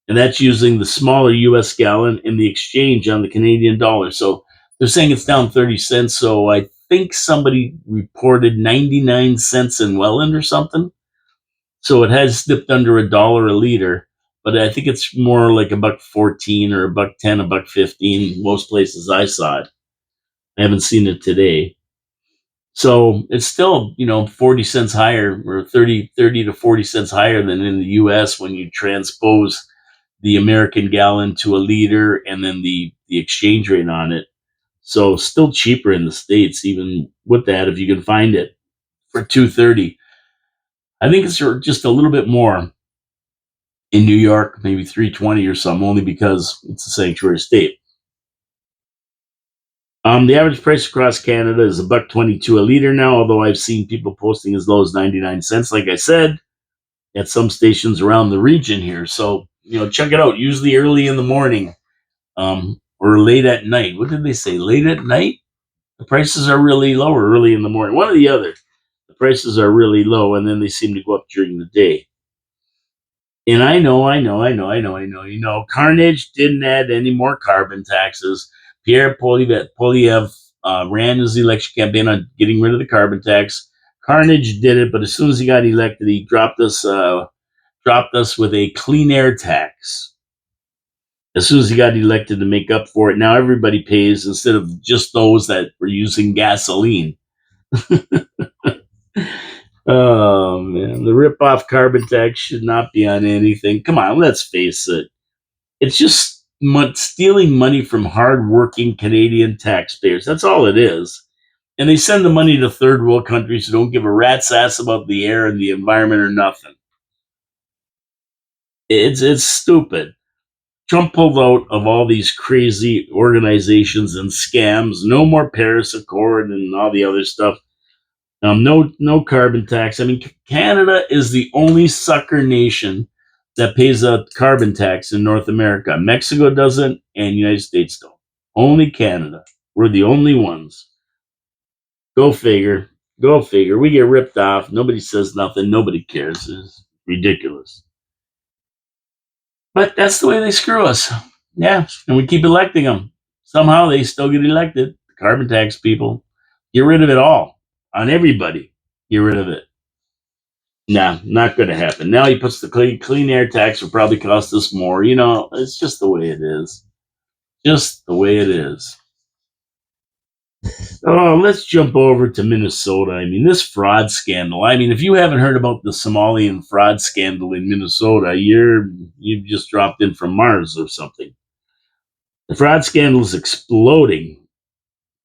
And that's using the smaller U.S. gallon and the exchange on the Canadian dollar. So they're saying it's down 30 cents. So I think somebody reported 99 cents in Welland or something. So it has dipped under $1 a liter. But I think it's more like $1.14 or $1.10, $1.15. Most places I saw it. I haven't seen it today. So it's still, 40 cents higher, or 30 to 40 cents higher than in the U.S. when you transpose the American gallon to a liter and then the exchange rate on it. So still cheaper in the States, even with that, if you can find it for 230. I think it's just a little bit more in New York, maybe 320 or something, only because it's a sanctuary state. The average price across Canada is $1.22 a liter now, although I've seen people posting as low as 99 cents, like I said, at some stations around the region here. So, check it out. Usually early in the morning, or late at night. What did they say? Late at night? The prices are really low, or early in the morning. One or the other. The prices are really low, and then they seem to go up during the day. And I know. Carnage didn't add any more carbon taxes. Pierre Polyev ran his election campaign on getting rid of the carbon tax. Carnage did it, but as soon as he got elected, he dropped us with a clean air tax. As soon as he got elected to make up for it, now everybody pays instead of just those that were using gasoline. Oh man, the rip-off carbon tax should not be on anything. Come on, let's face it. It's just stealing money from hard-working Canadian taxpayers. That's all it is. And they send the money to third world countries who don't give a rat's ass about the air and the environment or nothing. It's stupid. Trump pulled out of all these crazy organizations and scams. No more Paris Accord and all the other stuff. No carbon tax. I mean, Canada is the only sucker nation that pays a carbon tax in North America. Mexico doesn't, and United States don't. Only Canada. We're the only ones. Go figure. Go figure. We get ripped off. Nobody says nothing. Nobody cares. It's ridiculous. But that's the way they screw us. Yeah, and we keep electing them. Somehow they still get elected. The carbon tax people. Get rid of it all. On everybody. Get rid of it. Nah, not going to happen. Now he puts the clean air tax will probably cost us more. It's just the way it is. Just the way it is. Oh, let's jump over to Minnesota. I mean, this fraud scandal. I mean, if you haven't heard about the Somalian fraud scandal in Minnesota, you've just dropped in from Mars or something. The fraud scandal is exploding.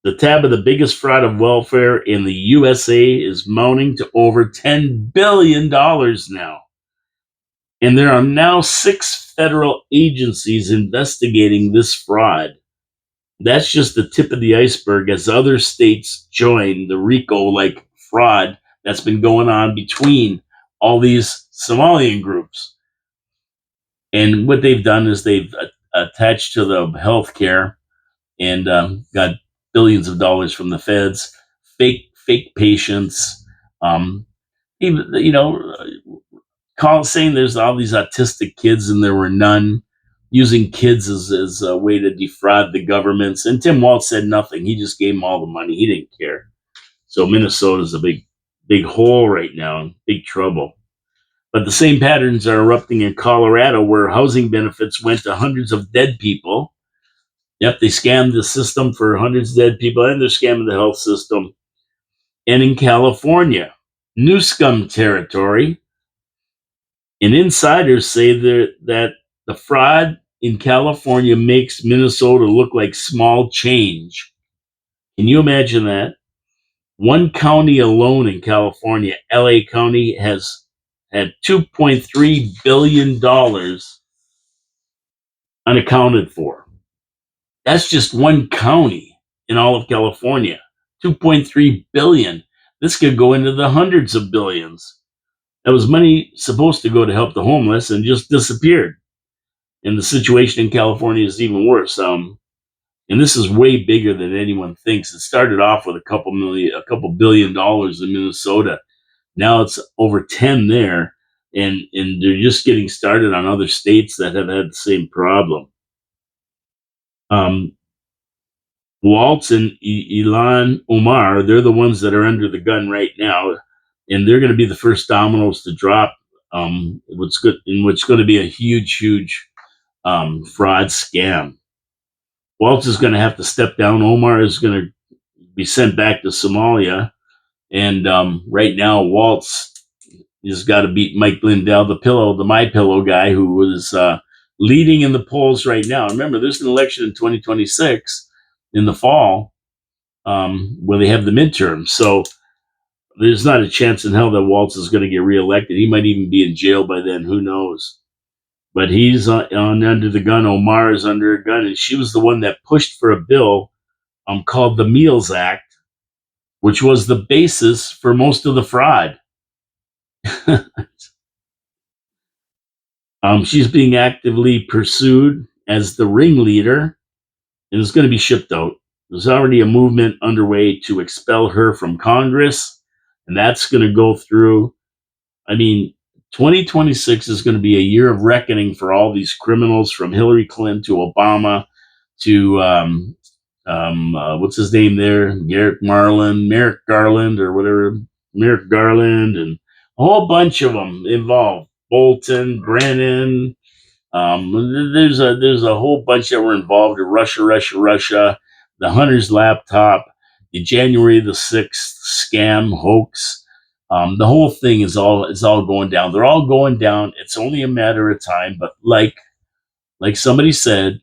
The tab of the biggest fraud of welfare in the USA is mounting to over $10 billion now. And there are now 6 federal agencies investigating this fraud. That's just the tip of the iceberg as other states join the RICO-like fraud that's been going on between all these Somalian groups. And what they've done is they've attached to the healthcare and got billions of dollars from the feds, fake patients, even, saying there's all these autistic kids and there were none, using kids as a way to defraud the governments. And Tim Walz said nothing. He just gave them all the money. He didn't care. So Minnesota's a big hole right now, big trouble. But the same patterns are erupting in Colorado, where housing benefits went to hundreds of dead people. Yep, they scammed the system for hundreds of dead people, and they're scamming the health system. And in California, new scum territory. And insiders say that the fraud in California makes Minnesota look like small change. Can you imagine that? One county alone in California, LA County, has had $2.3 billion unaccounted for. That's just one county in all of California. 2.3 billion. This could go into the hundreds of billions. That was money supposed to go to help the homeless and just disappeared. And the situation in California is even worse. And this is way bigger than anyone thinks. It started off with a couple billion dollars in Minnesota. Now it's over 10 there, and they're just getting started on other states that have had the same problem. Waltz and Ilan Omar, they're the ones that are under the gun right now, and they're going to be the first dominoes to drop. What's going to be a huge fraud scam. Waltz is going to have to step down. Omar is going to be sent back to Somalia, and right now Waltz has got to beat Mike Lindell, the My Pillow guy, who was leading in the polls right now. Remember, there's an election in 2026 in the fall where they have the midterms. So There's not a chance in hell that Waltz is going to get reelected. He might even be in jail by then. Who knows? But he's on under the gun. Omar is under a gun, and she was the one that pushed for a bill called the Meals Act, which was the basis for most of the fraud. She's being actively pursued as the ringleader and is going to be shipped out. There's already a movement underway to expel her from Congress, and that's going to go through. I mean, 2026 is going to be a year of reckoning for all these criminals, from Hillary Clinton to Obama to what's his name there, Merrick Garland, or whatever, Merrick Garland, and a whole bunch of them involved. Bolton, Brennan. There's a whole bunch that were involved in Russia, the Hunter's laptop, the January the 6th scam hoax. The whole thing is all going down. They're all going down. It's only a matter of time. But like somebody said,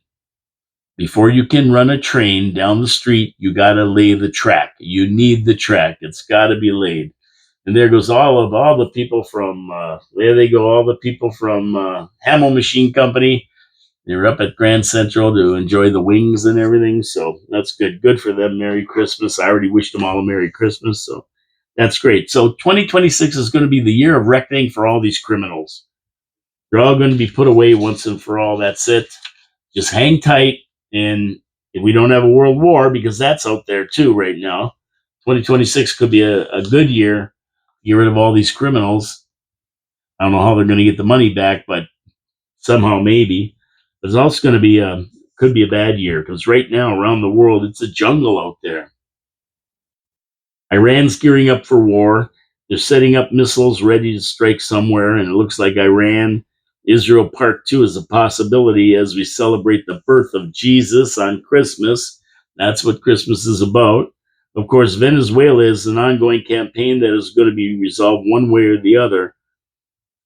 before you can run a train down the street, you got to lay the track. You need the track. It's got to be laid. And there goes all the people from there. They go, all the people from Hamel Machine Company. They were up at Grand Central to enjoy the wings and everything. So that's good. Good for them. Merry Christmas. I already wished them all a Merry Christmas. So that's great. So 2026 is going to be the year of reckoning for all these criminals. They're all going to be put away once and for all. That's it. Just hang tight. And if we don't have a world war, because that's out there too right now, 2026 could be a good year. Get rid of all these criminals. I don't know how they're going to get the money back, but somehow maybe. But it's also going to be could be a bad year, because right now around the world it's a jungle out there. Iran's gearing up for war. They're setting up missiles ready to strike somewhere, and it looks like Iran Israel Part 2 is a possibility as we celebrate the birth of Jesus on Christmas. That's what Christmas is about. Of course, Venezuela is an ongoing campaign that is going to be resolved one way or the other.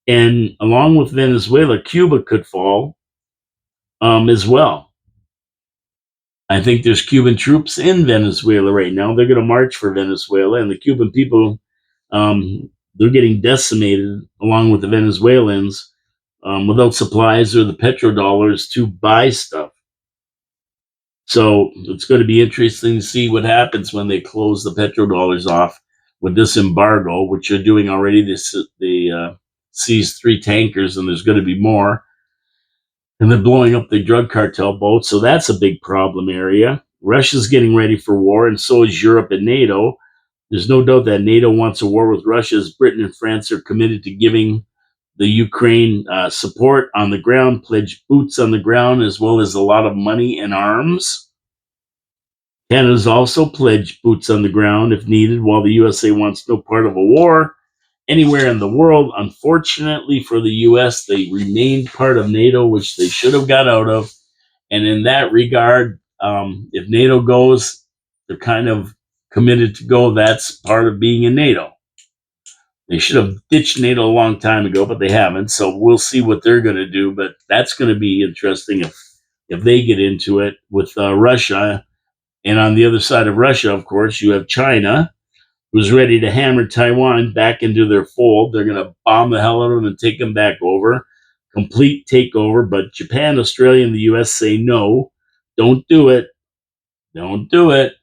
And along with Venezuela, Cuba could fall as well. I think there's Cuban troops in Venezuela right now. They're going to march for Venezuela, and the Cuban people, they're getting decimated along with the Venezuelans without supplies or the petrodollars to buy stuff. So it's going to be interesting to see what happens when they close the petrodollars off with this embargo, which they're doing already. They seized 3 tankers, and there's going to be more. And they're blowing up the drug cartel boats, so that's a big problem area. Russia's getting ready for war, and so is Europe and NATO. There's no doubt that NATO wants a war with Russia, as Britain and France are committed to giving the Ukraine support on the ground, pledged boots on the ground, as well as a lot of money and arms. Canada's also pledged boots on the ground if needed, while the USA wants no part of a war anywhere in the world. Unfortunately for the US, they remained part of NATO, which they should have got out of. And in that regard, if NATO goes, they're kind of committed to go. That's part of being in NATO. They should have ditched NATO a long time ago, but they haven't. So we'll see what they're going to do. But that's going to be interesting if they get into it with Russia. And on the other side of Russia, of course, you have China, who's ready to hammer Taiwan back into their fold. They're going to bomb the hell out of them and take them back over. Complete takeover. But Japan, Australia, and the US say no. Don't do it. Don't do it.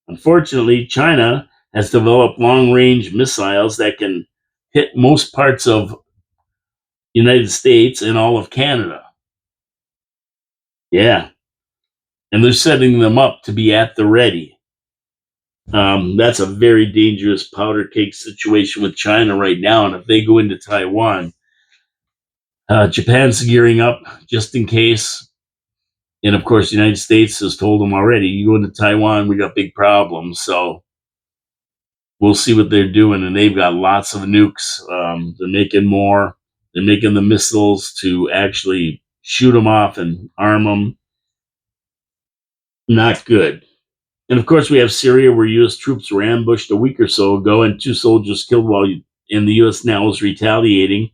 Unfortunately, China has developed long-range missiles that can hit most parts of United States and all of Canada. Yeah. And they're setting them up to be at the ready. That's a very dangerous powder cake situation with China right now. And if they go into Taiwan, Japan's gearing up just in case. And of course, the United States has told them already, you go into Taiwan, we got big problems. So we'll see what they're doing. And they've got lots of nukes. They're making more. They're making the missiles to actually shoot them off and arm them. Not good. And of course, we have Syria, where U.S. troops were ambushed a week or so ago, and 2 soldiers killed and the U.S. now is retaliating.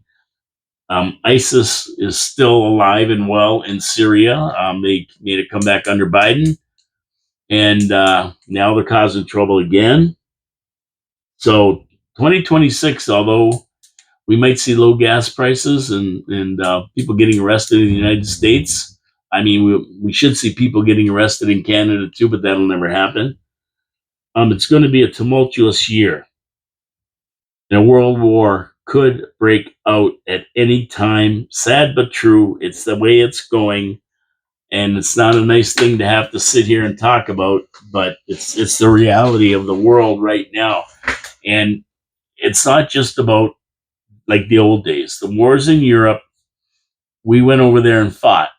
ISIS is still alive and well in Syria. They made a comeback under Biden, and now they're causing trouble again. So 2026, although we might see low gas prices and people getting arrested in the United States. I mean, we should see people getting arrested in Canada too, but that'll never happen. It's going to be a tumultuous year. And a world war could break out at any time. Sad but true. It's the way it's going, and it's not a nice thing to have to sit here and talk about. But it's the reality of the world right now, and it's not just about like the old days. The wars in Europe, we went over there and fought.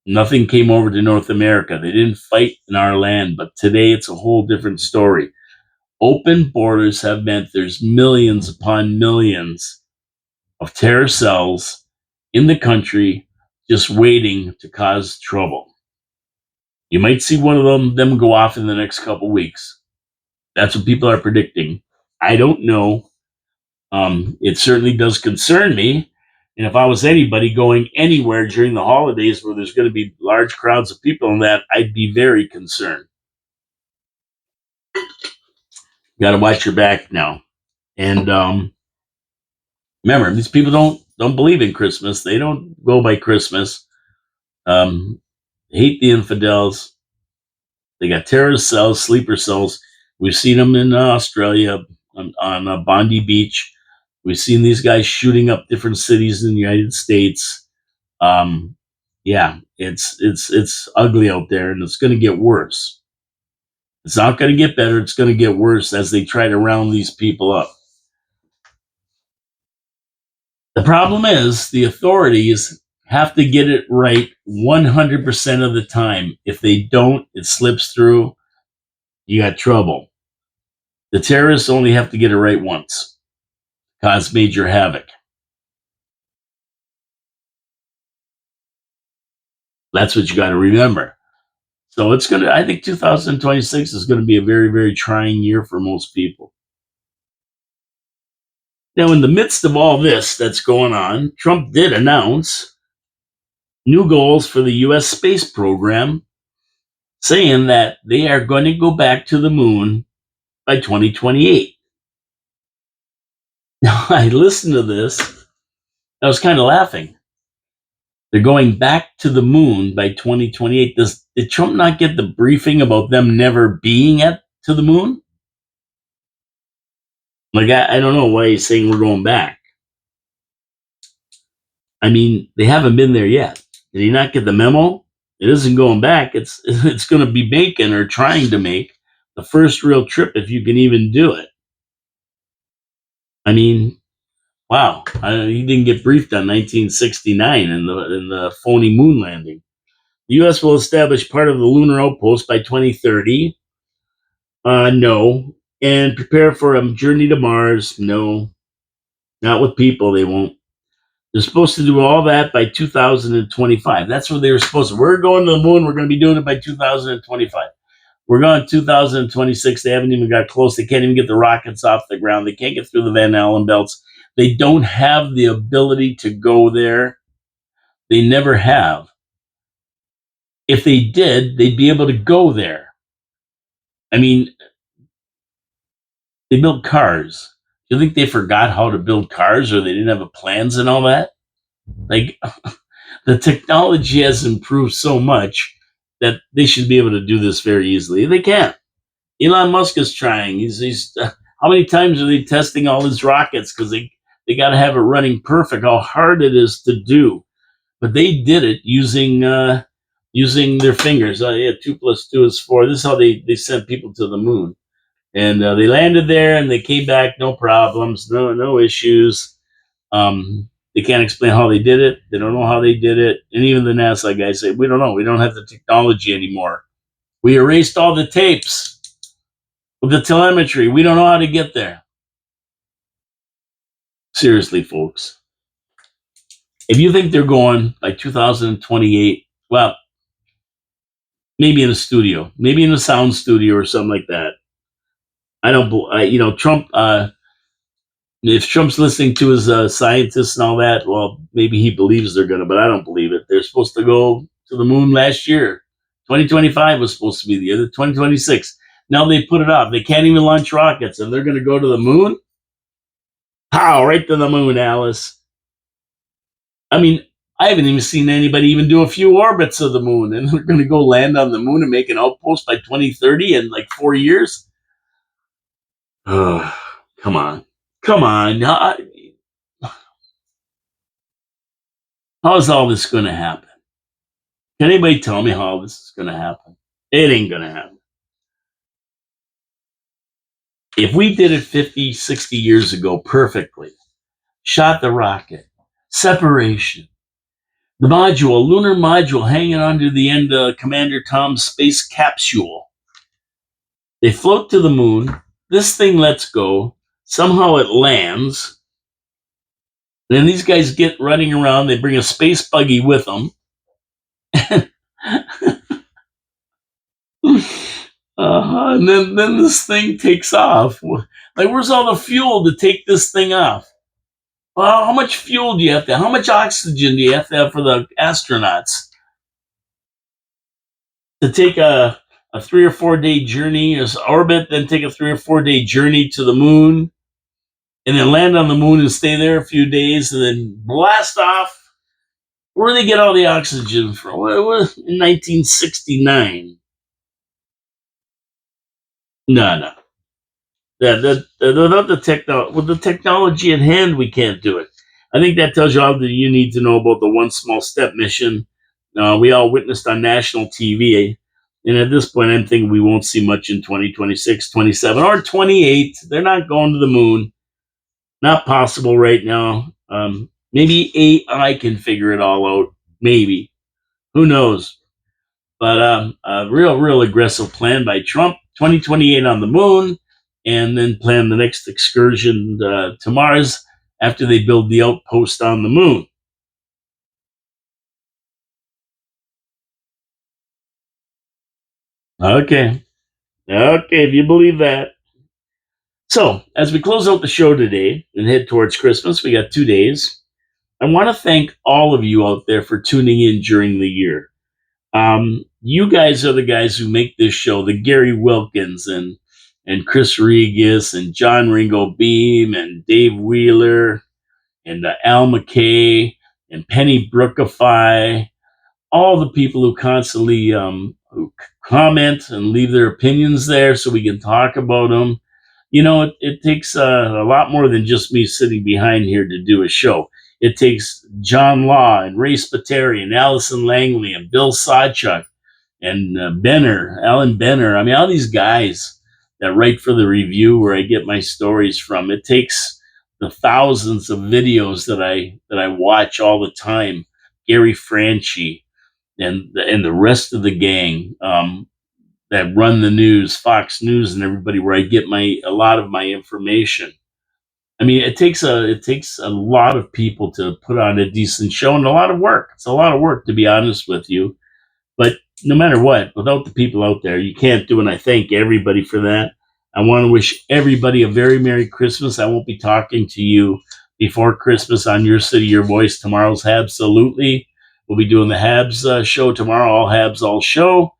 Nothing came over to North America. They didn't fight in our land, but today it's a whole different story. Open borders have meant there's millions upon millions of terror cells in the country just waiting to cause trouble. You might see one of them go off in the next couple of weeks. That's what people are predicting. I don't know. It certainly does concern me. And if I was anybody going anywhere during the holidays where there's going to be large crowds of people and that, I'd be very concerned. Got to watch your back now. And remember, these people don't believe in Christmas. They don't go by Christmas. Hate the infidels. They got terrorist cells, sleeper cells. We've seen them in Australia on Bondi Beach. We've seen these guys shooting up different cities in the United States. Yeah, it's ugly out there, and it's going to get worse. It's not going to get better. It's going to get worse as they try to round these people up. The problem is the authorities have to get it right 100% of the time. If they don't, it slips through. You got trouble. The terrorists only have to get it right once, cause major havoc. That's what you got to remember. So I think 2026 is going to be a very, very trying year for most people. Now, in the midst of all this that's going on, Trump did announce new goals for the U.S. space program, saying that they are going to go back to the moon by 2028. Now, I listened to this. I was kind of laughing. They're going back to the moon by 2028. Did Trump not get the briefing about them never being to the moon? Like, I don't know why he's saying we're going back. I mean, they haven't been there yet. Did he not get the memo? It isn't going back. It's going to be making or trying to make the first real trip if you can even do it. I mean, wow, he didn't get briefed on 1969 and the phony moon landing. The U.S. will establish part of the lunar outpost by 2030. No. And prepare for a journey to Mars. No. Not with people, they won't. They're supposed to do all that by 2025. That's what they were supposed to. We're going to the moon. We're going to be doing it by 2025. We're going 2026. They haven't even got close. They can't even get the rockets off the ground. They can't get through the Van Allen belts. They don't have the ability to go there. They never have. If they did, they'd be able to go there. I mean, they built cars. Do you think they forgot how to build cars or they didn't have plans and all that? Like, the technology has improved so much that they should be able to do this very easily. They can't. Elon Musk is trying. He's how many times are they testing all his rockets? Because they got to have it running perfect. How hard it is to do. But they did it using their fingers. 2 + 2 is 4. This is how they sent people to the moon. And they landed there and they came back, no problems, no issues. They can't explain how they did it. They don't know how they did it. And even the NASA guys say, we don't know. We don't have the technology anymore. We erased all the tapes with the telemetry. We don't know how to get there. Seriously, folks. If you think they're going by 2028, well, maybe in a studio, maybe in a sound studio or something like that. Trump, if Trump's listening to his scientists and all that, well, maybe he believes they're going to, but I don't believe it. They're supposed to go to the moon last year. 2025 was supposed to be the year, 2026. Now they put it off. They can't even launch rockets, and they're going to go to the moon? Pow, right to the moon, Alice. I mean, I haven't even seen anybody even do a few orbits of the moon, and we're going to go land on the moon and make an outpost by 2030 in like 4 years. Oh, come on. Come on. How is all this going to happen? Can anybody tell me how this is going to happen? It ain't going to happen. If we did it 50, 60 years ago perfectly, shot the rocket, separation, the module, lunar module hanging onto the end of Commander Tom's space capsule. They float to the moon. This thing lets go. Somehow it lands. Then these guys get running around. They bring a space buggy with them. And then this thing takes off. Like, where's all the fuel to take this thing off? Well, how much fuel do you have to have? How much oxygen do you have to have for the astronauts to take a 3 or 4 day journey as orbit, then take a 3 or 4 day journey to the moon, and then land on the moon and stay there a few days, and then blast off? Where do they get all the oxygen from? What, in 1969? No. Without with the technology at hand, we can't do it. I think that tells you all that you need to know about the One Small Step mission. We all witnessed on national TV. And at this point, I'm thinking we won't see much in 2026, 27, or 28. They're not going to the moon. Not possible right now. Maybe AI can figure it all out. Maybe. Who knows? But a real aggressive plan by Trump, 2028 on the moon, and then plan the next excursion to Mars after they build the outpost on the moon. Okay. Okay, if you believe that. So, as we close out the show today and head towards Christmas, we got 2 days. I want to thank all of you out there for tuning in during the year. You guys are the guys who make this show, the Gary Wilkins and Chris Regis and John Ringo Beam and Dave Wheeler and Al McKay and Penny Brookify, all the people who constantly who comment and leave their opinions there so we can talk about them. You know, it takes a lot more than just me sitting behind here to do a show. It takes John Law and Ray Spiteri and Allison Langley and Bill Sawchuk and Alan Benner. I mean, all these guys that write for the Review, where I get my stories from. It takes the thousands of videos that I watch all the time. Gary Franchi and the rest of the gang that run the news, Fox News, and everybody, where I get a lot of my information. I mean, it takes a lot of people to put on a decent show, and a lot of work. It's a lot of work, to be honest with you. But no matter what, without the people out there, you can't do it. And I thank everybody for that. I want to wish everybody a very Merry Christmas. I won't be talking to you before Christmas on Your City, Your Voice. Tomorrow's Habsolutely. We'll be doing the Habs show tomorrow, all Habs, all show.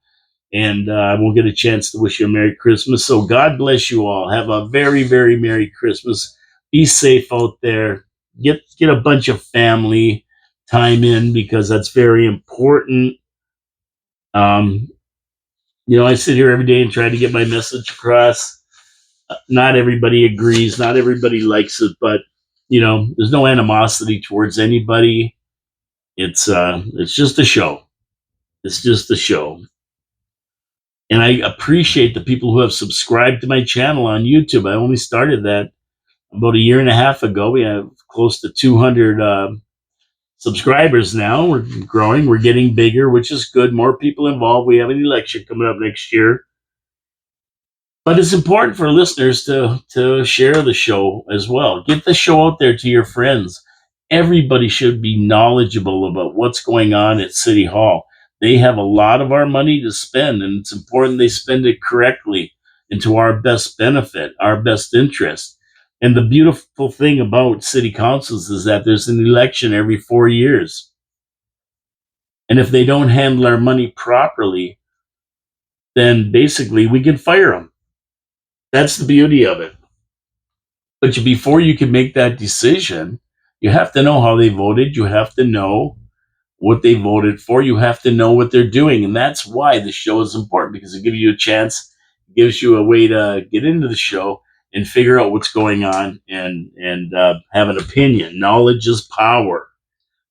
And I won't get a chance to wish you a Merry Christmas. So God bless you all. Have a very, very Merry Christmas. Be safe out there. Get a bunch of family time in, because that's very important. Um, I sit here every day and try to get my message across. Not everybody agrees. Not everybody likes it, but there's no animosity towards anybody. It's just a show. It's just a show. And I appreciate the people who have subscribed to my channel on YouTube. I only started that about a year and a half ago. We have close to 200 subscribers now. We're growing. We're getting bigger, which is good. More people involved. We have an election coming up next year. But it's important for listeners to share the show as well. Get the show out there to your friends. Everybody should be knowledgeable about what's going on at City Hall. They have a lot of our money to spend, and it's important they spend it correctly and to our best benefit, our best interest. And the beautiful thing about city councils is that there's an election every 4 years. And if they don't handle our money properly, then basically we can fire them. That's the beauty of it. But before you can make that decision, you have to know how they voted. You have to know what they voted for. You have to know what they're doing. And that's why the show is important, because it gives you a chance, gives you a way to get into the show and figure out what's going on and have an opinion. Knowledge is power.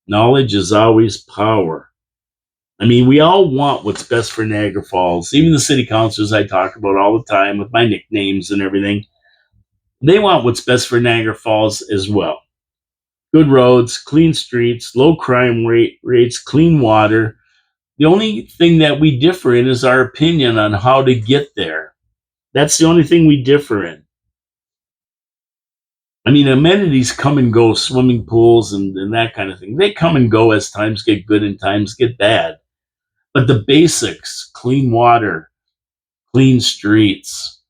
Knowledge is always power. I mean, we all want what's best for Niagara Falls. Even the city councilors I talk about all the time with my nicknames and everything, they want what's best for Niagara Falls as well. Good roads, clean streets, low crime rates, clean water. The only thing that we differ in is our opinion on how to get there. That's the only thing we differ in. I mean, amenities come and go, swimming pools and that kind of thing. They come and go as times get good and times get bad. But the basics, clean water, clean streets,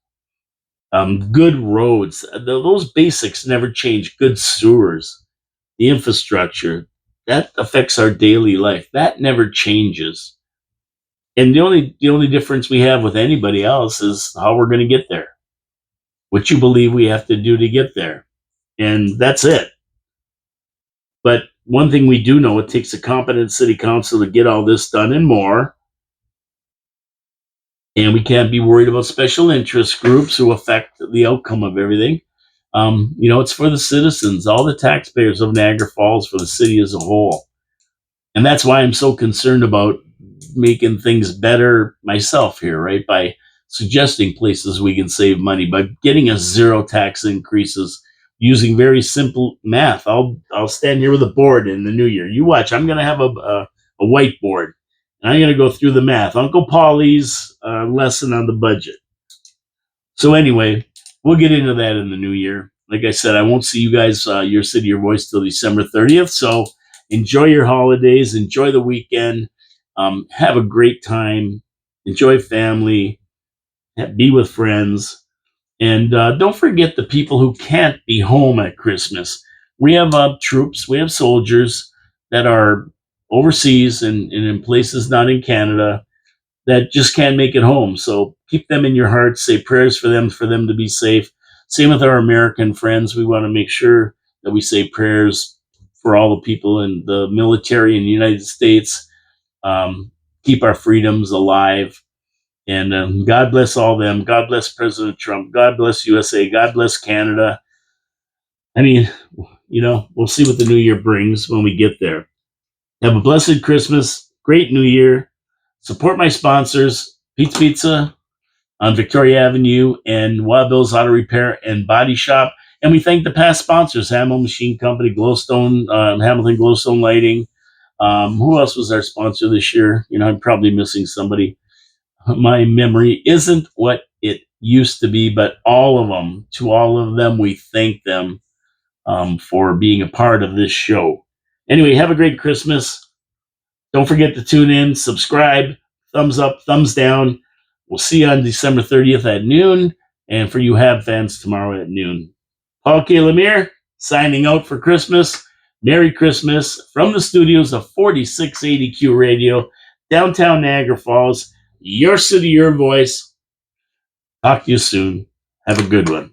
good roads, those basics never change. Good sewers, the infrastructure, that affects our daily life. That never changes. And the only difference we have with anybody else is how we're going to get there, what you believe we have to do to get there. And that's it. But one thing we do know, it takes a competent city council to get all this done and more. And we can't be worried about special interest groups who affect the outcome of everything. It's for the citizens, all the taxpayers of Niagara Falls, for the city as a whole. And that's why I'm so concerned about making things better myself here, right? By suggesting places we can save money, by getting us zero tax increases, using very simple math. I'll stand here with a board in the new year. You watch. I'm going to have a whiteboard, and I'm going to go through the math. Uncle Paulie's lesson on the budget. So anyway, we'll get into that in the new year. Like I said, I won't see you guys, your city, your voice, till December 30th. So enjoy your holidays, enjoy the weekend, have a great time, enjoy family, be with friends, and don't forget the people who can't be home at Christmas. We have troops, we have soldiers that are overseas and in places not in Canada that just can't make it home. So keep them in your hearts, say prayers for them to be safe. Same with our American friends. We want to make sure that we say prayers for all the people in the military in the United States. Keep our freedoms alive. And God bless all them. God bless President Trump. God bless USA. God bless Canada. I mean, we'll see what the new year brings when we get there. Have a blessed Christmas. Great New Year. Support my sponsors, Pete's Pizza on Victoria Avenue and Wild Bill's Auto Repair and Body Shop. And we thank the past sponsors, Hamill Machine Company, Glowstone, Hamilton Glowstone Lighting. Who else was our sponsor this year? I'm probably missing somebody. My memory isn't what it used to be, but to all of them, we thank them for being a part of this show. Anyway, have a great Christmas. Don't forget to tune in, subscribe, thumbs up, thumbs down. We'll see you on December 30th at noon. And for you Hab fans, tomorrow at noon. Paul K. Lemire signing out for Christmas. Merry Christmas from the studios of 4680Q Radio, downtown Niagara Falls. Your city, your voice. Talk to you soon. Have a good one.